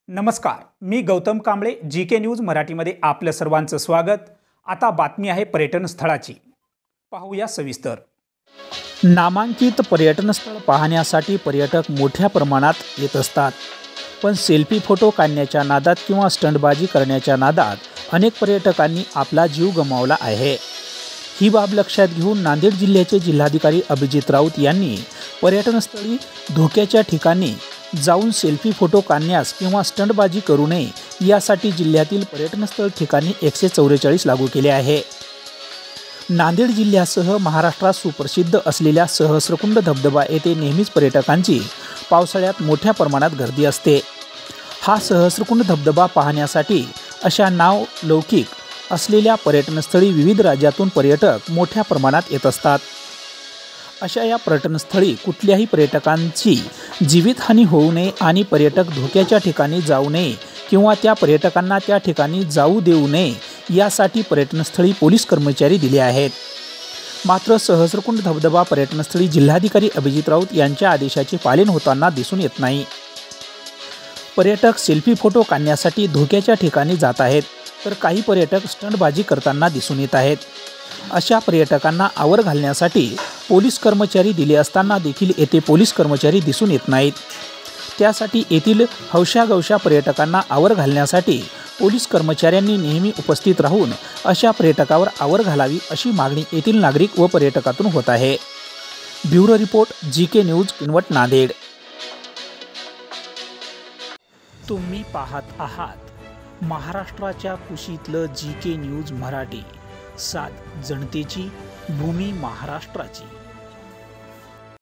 नमस्कार, मी Gautam Kamble GK news मराठीमध्ये आपलं सर्वांचं स्वागत। आता बातमी आहे पर्यटन स्थळाची, पाहूया सविस्तर। नामांकित पर्यटन स्थळ पाहण्यासाठी पर्यटक मोठ्या प्रमाणात येत असतात, पण सेल्फी फोटो काढण्याच्या नादात किंवा स्टंटबाजी करण्याच्या नादात अनेक पर्यटकांनी आपला जीव गमावला आहे। ही बाब लक्षात घेऊन नांदेड जिल्ह्याचे जिल्हाधिकारी अभिजित राऊत यांनी पर्यटनस्थळी धोक्याच्या ठिकाणी जाऊन सेल्फी फोटो काढण्यास किंवा स्टंटबाजी करू नये यासाठी जिल्ह्यातील पर्यटनस्थळ ठिकाणी 144 लागू केले आहे। नांदेड जिल्ह्यासह महाराष्ट्रात सुप्रसिद्ध असलेल्या सहस्रकुंड धबधबा येथे नेहमीच पर्यटकांची पावसाळ्यात मोठ्या प्रमाणात गर्दी असते। हा सहस्रकुंड धबधबा पाहण्यासाठी अशा नावलौकिक असलेल्या पर्यटनस्थळी विविध राज्यातून पर्यटक मोठ्या प्रमाणात येत असतात। अशा या पर्यटनस्थळी कुठल्याही पर्यटकांची जीवितहानी होऊ नये आणि पर्यटक धोक्याच्या ठिकाणी जाऊ नये किंवा त्या पर्यटकांना त्या ठिकाणी जाऊ देऊ नये यासाठी पर्यटनस्थळी पोलीस कर्मचारी दिले आहेत। मात्र सहस्रकुंड धबधबा पर्यटनस्थळी जिल्हाधिकारी अभिजित राऊत यांच्या आदेशाचे पालन होताना दिसून येत नाही। पर्यटक सेल्फी फोटो काढण्यासाठी धोक्याच्या ठिकाणी जात आहेत, तर काही पर्यटक स्टंटबाजी करताना दिसून येत आहेत। अशा पर्यटकांना आवर घालण्यासाठी पोलीस कर्मचारी दिले असताना देखील येथे पोलीस कर्मचारी दिसून येत नाहीत। त्यासाठी येथील हौशागवशा पर्यटकांना आवर घालण्यासाठी पोलीस कर्मचाऱ्यांनी नेहमी उपस्थित राहून अशा पर्यटकावर आवर घालावी अशी मागणी येथील नागरिक व पर्यटकातून होत आहे। Bureau report, GK news, Kinwat, Nanded. तुम्ही पाहत आहात महाराष्ट्राच्या कुशीतलं जीके न्यूज मराठी, सात जनतेची, भूमी महाराष्ट्राची।